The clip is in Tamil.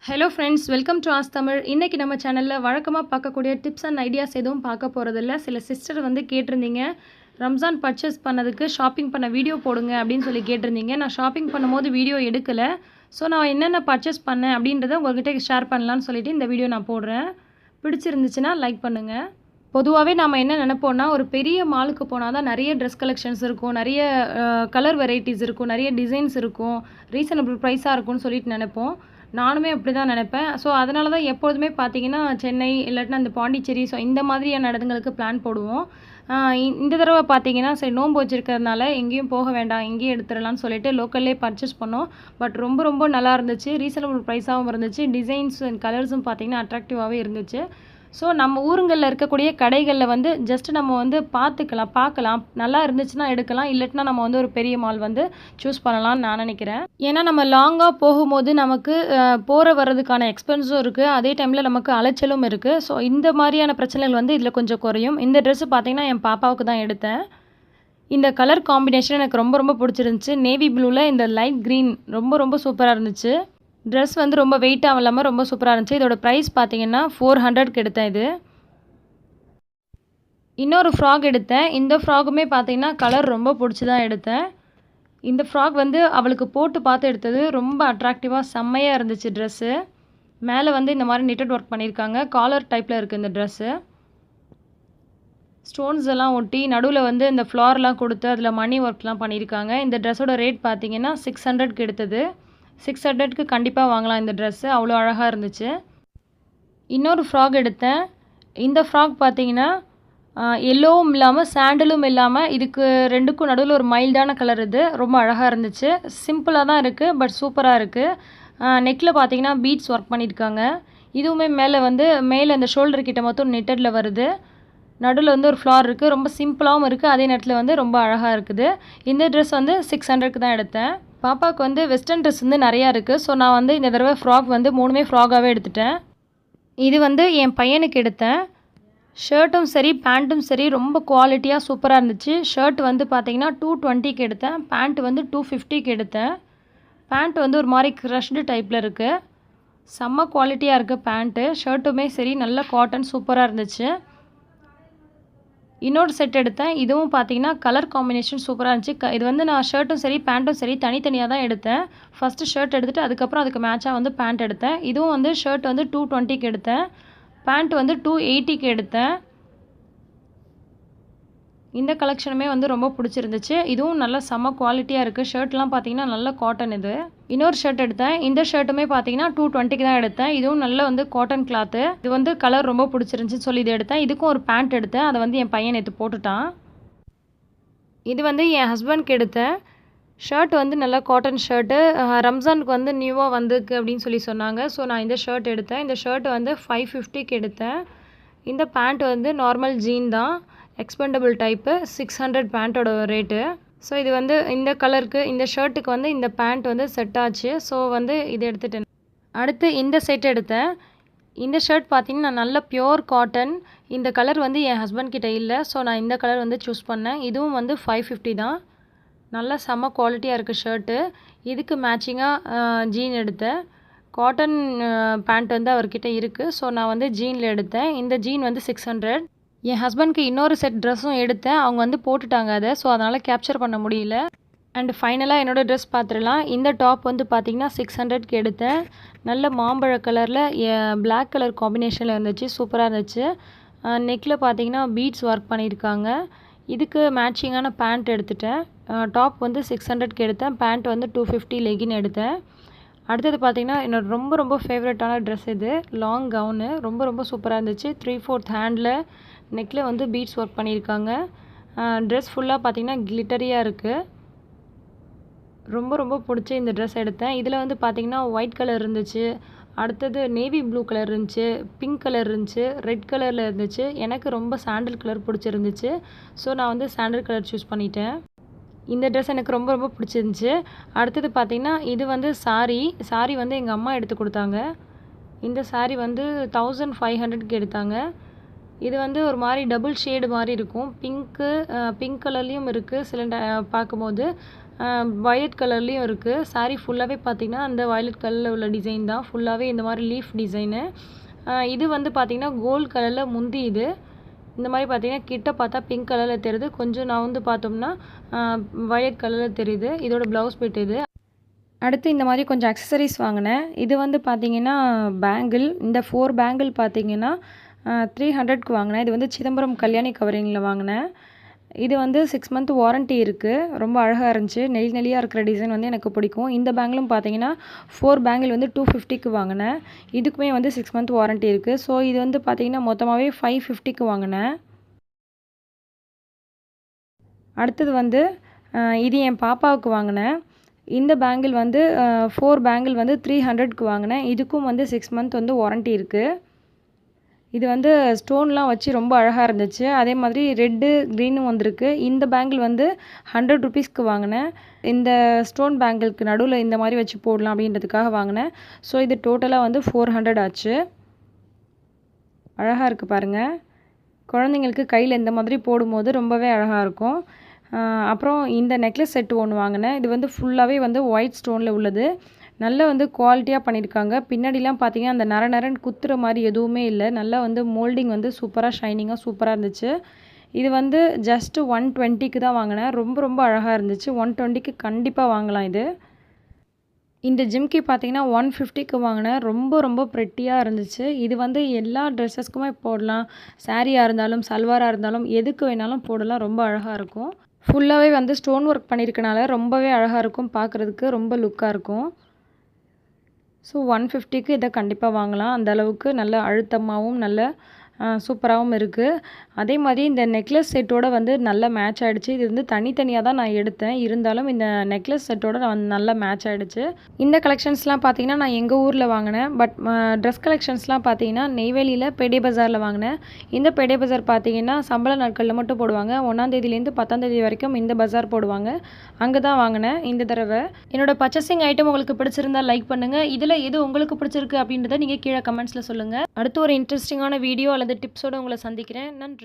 Hello friends, welcome to as Tamil. இன்றைக்கி நம்ம சேனலில் வழக்கமாக பார்க்கக்கூடிய டிப்ஸ் அண்ட் ஐடியாஸ் எதுவும் பார்க்க போகிறதில்ல. சில சிஸ்டர் வந்து கேட்டிருந்தீங்க, ரம்ஜான் பர்ச்சேஸ் பண்ணதுக்கு ஷாப்பிங் பண்ண வீடியோ போடுங்க அப்படின்னு சொல்லி கேட்டிருந்தீங்க. நான் ஷாப்பிங் பண்ணும்போது வீடியோ எடுக்கலை. ஸோ நான் என்னென்ன பர்ச்சேஸ் பண்ணேன் அப்படின்றத உங்கள்கிட்ட ஷேர் பண்ணலான்னு சொல்லிவிட்டு இந்த வீடியோ நான் போடுறேன். பிடிச்சிருந்துச்சுன்னா லைக் பண்ணுங்கள். பொதுவாகவே நாம் என்ன நினைப்போம்னா, ஒரு பெரிய மாலுக்கு போனால் தான் நிறைய ட்ரெஸ் கலெக்ஷன்ஸ் இருக்கும், நிறைய கலர் வெரைட்டிஸ் இருக்கும், நிறைய டிசைன்ஸ் இருக்கும், ரீசனபிள் ப்ரைஸாக இருக்கும்னு சொல்லிட்டு நினைப்போம். நானுமே அப்படி தான் நினைப்பேன். ஸோ அதனால தான் எப்பொழுதுமே பார்த்தீங்கன்னா சென்னை இல்லாட்டினா அந்த பாண்டிச்சேரி ஸோ இந்த மாதிரியான இடங்களுக்கு பிளான் போடுவோம். இந்த தடவை பார்த்தீங்கன்னா சரி நோன்பு வச்சுருக்கிறதுனால எங்கேயும் போக வேண்டாம், இங்கேயும் எடுத்துடலாம்னு சொல்லிட்டு லோக்கல்லே பர்ச்சேஸ் பண்ணோம். பட் ரொம்ப ரொம்ப நல்லா இருந்துச்சு, ரீசனபிள் ப்ரைஸாகவும் இருந்துச்சு, டிசைன்ஸ் அண்ட் கலர்ஸும் பார்த்தீங்கன்னா அட்ராக்டிவாகவே இருந்துச்சு. ஸோ நம்ம ஊருங்களில் இருக்கக்கூடிய கடைகளில் வந்து ஜஸ்ட்டு நம்ம வந்து பார்க்கலாம், நல்லா இருந்துச்சுன்னா எடுக்கலாம், இல்லாட்டினா நம்ம வந்து ஒரு பெரிய மால் வந்து சூஸ் பண்ணலாம்னு நான் நினைக்கிறேன். ஏன்னா நம்ம லாங்காக போகும்போது நமக்கு போகிற வர்றதுக்கான எக்ஸ்பென்ஸும் இருக்குது, அதே டைமில் நமக்கு அலைச்சலும் இருக்குது. ஸோ இந்த மாதிரியான பிரச்சனைகள் வந்து இதில் கொஞ்சம் குறையும். இந்த ட்ரெஸ்ஸு பார்த்திங்கன்னா என் பாப்பாவுக்கு தான் எடுத்தேன். இந்த கலர் காம்பினேஷன் எனக்கு ரொம்ப ரொம்ப பிடிச்சிருந்துச்சி. நேவி ப்ளூவில் இந்த லைட் க்ரீன் ரொம்ப ரொம்ப சூப்பராக இருந்துச்சு. ட்ரெஸ் வந்து ரொம்ப வெயிட்டாக இல்லாமல் ரொம்ப சூப்பராக இருந்துச்சு. இதோட ப்ரைஸ் பார்த்தீங்கன்னா 400க்கு எடுத்தேன். இது இன்னொரு ஃப்ராக் எடுத்தேன். இந்த ஃப்ராகுமே பார்த்தீங்கன்னா கலர் ரொம்ப பிடிச்சி தான் எடுத்தேன். இந்த ஃப்ராக் வந்து அவளுக்கு போட்டு பார்த்து எடுத்தது, ரொம்ப அட்ராக்டிவாக செம்மையாக இருந்துச்சு ட்ரெஸ்ஸு. மேலே வந்து இந்த மாதிரி நிட்டட் ஒர்க் பண்ணியிருக்காங்க, காலர் டைப்பில் இருக்குது இந்த ட்ரெஸ்ஸு. ஸ்டோன்ஸ் எல்லாம் ஒட்டி நடுவில் வந்து இந்த ஃப்ளார்லாம் கொடுத்து அதில் மணி ஒர்க்லாம் பண்ணியிருக்காங்க. இந்த ட்ரெஸ்ஸோட ரேட் பார்த்தீங்கன்னா 600க்கு எடுத்தது. 600க்கு கண்டிப்பாக வாங்கலாம் இந்த ட்ரெஸ்ஸு, அவ்வளோ அழகாக இருந்துச்சு. இன்னொரு ஃப்ராக் எடுத்தேன். இந்த ஃப்ராக் பார்த்தீங்கன்னா எல்லோவும் இல்லாமல் சாண்டலும் இல்லாமல் இதுக்கு ரெண்டுக்கும் நடுவில் ஒரு மைல்டான கலர், இது ரொம்ப அழகாக இருந்துச்சு. சிம்பிளாக தான் இருக்குது, பட் சூப்பராக இருக்குது. நெக்கில் பார்த்தீங்கன்னா பீட்ஸ் ஒர்க் பண்ணியிருக்காங்க. இதுவுமே மேலே அந்த ஷோல்டர் கிட்ட மொத்தம் நெட்டடில் வருது. நடுவில் வந்து ஒரு ஃப்ளார் இருக்குது, ரொம்ப சிம்பிளாகவும் இருக்குது, அதே நேரத்தில் வந்து ரொம்ப அழகாக இருக்குது. இந்த ட்ரெஸ் வந்து 600க்கு தான் எடுத்தேன். பாப்பாவுக்கு வந்து வெஸ்டர்ன் ட்ரெஸ் வந்து நிறையா இருக்குது. ஸோ நான் வந்து இந்த தடவை ஃப்ராக் வந்து 3மே ஃப்ராகாகவே எடுத்துட்டேன். இது வந்து என் பையனுக்கு எடுத்தேன். ஷர்ட்டும் சரி பேண்ட்டும் சரி ரொம்ப குவாலிட்டியாக சூப்பராக இருந்துச்சு. ஷர்ட் வந்து பார்த்திங்கன்னா 220க்கு எடுத்தேன், பேண்ட் வந்து 250க்கு எடுத்தேன். பேண்ட் வந்து ஒரு மாதிரி க்ரஷ்டு டைப்பில் இருக்குது, செம்ம குவாலிட்டியாக இருக்குது பேண்ட்டு. ஷர்ட்டுமே சரி நல்ல காட்டன் சூப்பராக இருந்துச்சு. இன்னொரு செட் எடுத்தேன். இதுவும் பார்த்தீங்கன்னா கலர் காம்பினேஷன் சூப்பராக இருந்துச்சு. இது வந்து நான் ஷர்ட்டும் சரி பேண்ட்டும் சரி தனித்தனியாக தான் எடுத்தேன். ஃபஸ்ட்டு ஷர்ட் எடுத்துகிட்டு அதுக்கப்புறம் அதுக்கு மேட்சாக வந்து பேண்ட் எடுத்தேன். இதுவும் வந்து ஷர்ட் வந்து 220க்கு எடுத்தேன், பேண்ட் வந்து 280க்கு எடுத்தேன். இந்த கலெக்ஷனுமே வந்து ரொம்ப பிடிச்சிருந்துச்சு. இதுவும் நல்ல செம்ம குவாலிட்டியாக இருக்குது. ஷர்ட்லாம் பார்த்தீங்கன்னா நல்ல காட்டன். இது இன்னொரு ஷர்ட் எடுத்தேன். இந்த ஷர்ட்டுமே பார்த்தீங்கன்னா 220க்கு தான் எடுத்தேன். இதுவும் நல்ல வந்து காட்டன் கிளாத்து. இது வந்து கலர் ரொம்ப பிடிச்சிருந்துச்சின்னு சொல்லி இது எடுத்தேன். இதுக்கும் ஒரு பேண்ட் எடுத்தேன், அதை வந்து என் பையன் நேற்று போட்டுட்டான். இது வந்து என் ஹஸ்பண்ட்க்கு எடுத்தேன். ஷர்ட் வந்து நல்லா காட்டன் ஷர்ட்டு, ரம்ஜானுக்கு வந்து நியூவாக வந்திருக்கு அப்படின்னு சொல்லி சொன்னாங்க. ஸோ நான் இந்த ஷர்ட் எடுத்தேன். இந்த ஷர்ட் வந்து 550க்கு எடுத்தேன். இந்த பேண்ட் வந்து நார்மல் ஜீன் தான், எக்ஸ்பெண்டபிள் டைப்பு, 600 பேண்ட்டோட ரேட்டு. ஸோ இது வந்து இந்த கலருக்கு இந்த ஷர்ட்டுக்கு வந்து இந்த பேண்ட் வந்து செட் ஆச்சு. ஸோ வந்து இது எடுத்துட்டேன். அடுத்து இந்த செட் எடுத்தேன். இந்த ஷர்ட் பார்த்திங்கன்னா நல்ல பியோர் காட்டன். இந்த கலர் வந்து என் ஹஸ்பண்ட் கிட்ட இல்லை, ஸோ நான் இந்த கலர் வந்து சூஸ் பண்ணேன். இதுவும் வந்து 550 தான். நல்ல செம்ம குவாலிட்டியாக இருக்குது ஷர்ட்டு. இதுக்கு மேட்சிங்காக ஜீன் எடுத்தேன். காட்டன் பேண்ட் வந்து அவர்கிட்ட இருக்குது, ஸோ நான் வந்து ஜீனில் எடுத்தேன். இந்த ஜீன் வந்து 600. என் ஹஸ்பண்ட்க்கு இன்னொரு செட் ட்ரெஸ்ஸும் எடுத்தேன். அவங்க வந்து போட்டுட்டாங்க அதை, ஸோ அதனால் கேப்சர் பண்ண முடியல. அண்ட் ஃபைனலாக என்னோடய ட்ரெஸ் பார்த்துடலாம். இந்த டாப் வந்து பார்த்திங்கன்னா 600க்கு எடுத்தேன். நல்ல மாம்பழ கலரில் பிளாக் கலர் காம்பினேஷனில் இருந்துச்சு, சூப்பராக இருந்துச்சு. நெக்கில் பார்த்திங்கன்னா பீட்ஸ் ஒர்க் பண்ணியிருக்காங்க. இதுக்கு மேட்சிங்கான பேண்ட் எடுத்துட்டேன். டாப் வந்து 600க்கு எடுத்தேன், பேண்ட் வந்து 250 லெகின் எடுத்தேன். அடுத்தது பார்த்திங்கன்னா என்னோட ரொம்ப ரொம்ப ஃபேவரட்டான ட்ரெஸ் இது, லாங் கவுனு. ரொம்ப ரொம்ப சூப்பராக இருந்துச்சு. 3/4 ஹேண்டில் நெக்கில் வந்து பீட்ஸ் ஒர்க் பண்ணியிருக்காங்க. ட்ரெஸ் ஃபுல்லாக பார்த்திங்கன்னா கிளிட்டரியாக இருக்குது. ரொம்ப ரொம்ப பிடிச்சி இந்த ட்ரெஸ் எடுத்தேன். இதில் வந்து பார்த்திங்கன்னா ஒயிட் கலர் இருந்துச்சு, அடுத்தது நேவி ப்ளூ கலர் இருந்துச்சு, பிங்க் கலர் இருந்துச்சு, ரெட் கலரில் இருந்துச்சு. எனக்கு ரொம்ப சாண்டில் கலர் பிடிச்சிருந்துச்சு, ஸோ நான் வந்து சாண்டில் கலர் சூஸ் பண்ணிட்டேன். இந்த ட்ரெஸ் எனக்கு ரொம்ப ரொம்ப பிடிச்சிருந்துச்சி. அடுத்தது பார்த்திங்கன்னா இது வந்து சாரி வந்து எங்கள் அம்மா எடுத்து கொடுத்தாங்க. இந்த சாரி வந்து 1500க்கு எடுத்தாங்க. இது வந்து ஒரு மாதிரி டபுள் ஷேடு மாதிரி இருக்கும், பிங்க் கலர்லேயும் இருக்குது சில பார்க்கும்போது. வயலட் கலர்லேயும் இருக்குது. சாரீ ஃபுல்லாகவே பார்த்திங்கன்னா அந்த வயலட் கலரில் உள்ள டிசைன் தான். ஃபுல்லாகவே இந்த மாதிரி லீஃப் டிசைனு. இது வந்து பார்த்திங்கன்னா கோல்டு கலரில் முந்தி இது. இந்த மாதிரி பார்த்திங்கன்னா கிட்ட பார்த்தா பிங்க் கலரில் தெரியுது. கொஞ்சம் நான் வந்து பார்த்தோம்னா வயலட் கலரில் தெரியுது. இதோட ப்ளவுஸ் பிட் இது. அடுத்து இந்த மாதிரி கொஞ்சம் அக்சசரிஸ் வாங்கினேன். இது வந்து பார்த்திங்கன்னா பேங்கிள். இந்த 4 பேங்கிள் பார்த்திங்கன்னா 300க்கு வாங்கினேன். இது வந்து சிதம்பரம் கல்யாணி கவரிங்கில் வாங்கினேன். இது வந்து 6 மந்த் வாரண்ட்டி இருக்குது. ரொம்ப அழகாக இருந்துச்சு. நெளி நெளியாக இருக்கிற டிசைன் வந்து எனக்கு பிடிக்கும். இந்த பேங்கிளும் பார்த்தீங்கன்னா 4 பேங்கிள் வந்து 250க்கு வாங்கினேன். இதுக்குமே வந்து 6 மந்த் வாரண்ட்டி இருக்குது. ஸோ இது வந்து பார்த்தீங்கன்னா மொத்தமாகவே 550க்கு வாங்கினேன். அடுத்தது வந்து இது என் பாப்பாவுக்கு வாங்கினேன். இந்த பேங்கிள் வந்து 4 பேங்கிள் வந்து 300க்கு வாங்கினேன். இதுக்கும் வந்து 6 மந்த் வந்து வாரண்ட்டி இருக்குது. இது வந்து ஸ்டோன்லாம் வச்சு ரொம்ப அழகாக இருந்துச்சு. அதே மாதிரி ரெட்டு க்ரீனும் வந்திருக்கு. இந்த பேங்கிள் வந்து 100 ருபீஸ்க்கு வாங்கினேன். இந்த ஸ்டோன் பேங்கிளுக்கு நடுவில் இந்த மாதிரி வச்சு போடலாம் அப்படின்றதுக்காக வாங்கினேன். ஸோ இது டோட்டலாக வந்து 400 ஆச்சு. அழகாக இருக்குது பாருங்கள். குழந்தைங்களுக்கு கையில் இந்த மாதிரி போடும்போது ரொம்பவே அழகாக இருக்கும். அப்புறம் இந்த நெக்லஸ் செட்டு ஒன்று வாங்கினேன். இது வந்து ஃபுல்லாகவே வந்து ஒயிட் ஸ்டோனில் உள்ளது. நல்லா வந்து குவாலிட்டியாக பண்ணியிருக்காங்க. பின்னாடிலாம் பார்த்தீங்கன்னா அந்த நர நரன்னு குத்துற மாதிரி எதுவுமே இல்லை. நல்லா வந்து மோல்டிங் வந்து சூப்பராக ஷைனிங்காக சூப்பராக இருந்துச்சு. இது வந்து ஜஸ்ட்டு 120க்கு தான் வாங்கினேன். ரொம்ப ரொம்ப அழகாக இருந்துச்சு. 120க்கு கண்டிப்பாக வாங்கலாம் இது. இந்த ஜிம்கி பார்த்தீங்கன்னா 150க்கு வாங்கினேன். ரொம்ப ரொம்ப ப்ரெட்டியாக இருந்துச்சு. இது வந்து எல்லா ட்ரெஸ்ஸஸ்க்குமே போடலாம். சாரியாக இருந்தாலும் சல்வாராக இருந்தாலும் எதுக்கு வேணாலும் போடலாம். ரொம்ப அழகாக இருக்கும். ஃபுல்லாகவே வந்து ஸ்டோன் ஒர்க் பண்ணியிருக்கனால ரொம்பவே அழகாக இருக்கும். பார்க்குறதுக்கு ரொம்ப லுக்காக இருக்கும். ஸோ 150க்கு இதை கண்டிப்பாக வாங்கலாம். அந்த அளவுக்கு நல்ல அழுத்தமாகவும் நல்ல சூப்பராகவும் இருக்குது. அதே மாதிரி இந்த நெக்லஸ் செட்டோட வந்து நல்ல மேட்ச் ஆகிடுச்சு. இது வந்து தனித்தனியாக தான் நான் எடுத்தேன். இருந்தாலும் இந்த நெக்லஸ் செட்டோட நான் நல்ல மேட்ச் ஆகிடுச்சு. இந்த கலெக்ஷன்ஸ்லாம் பார்த்தீங்கன்னா நான் எங்கள் ஊரில் வாங்கினேன். பட் ட்ரெஸ் கலெக்ஷன்ஸ்லாம் பார்த்தீங்கன்னா நெய்வேலியில் பெடே பஜாரில் வாங்கினேன். இந்த பெடே பஜார் பார்த்தீங்கன்னா சம்பள நாட்களில் மட்டும் போடுவாங்க. 1ஆம் தேதியிலேருந்து 10ஆம் தேதி வரைக்கும் இந்த பஜார் போடுவாங்க. அங்கே தான் வாங்கினேன் இந்த தடவை. என்னோட பர்ச்சேசிங் ஐட்டம் உங்களுக்கு பிடிச்சிருந்தா லைக் பண்ணுங்கள். இதில் எது உங்களுக்கு பிடிச்சிருக்கு அப்படின்றத நீங்கள் கீழே கமெண்ட்ஸில் சொல்லுங்கள். அடுத்து ஒரு இன்ட்ரெஸ்டிங்கான வீடியோ அல்லது டிப்ஸோடு உங்களை சந்திக்கிறேன். நன்றி.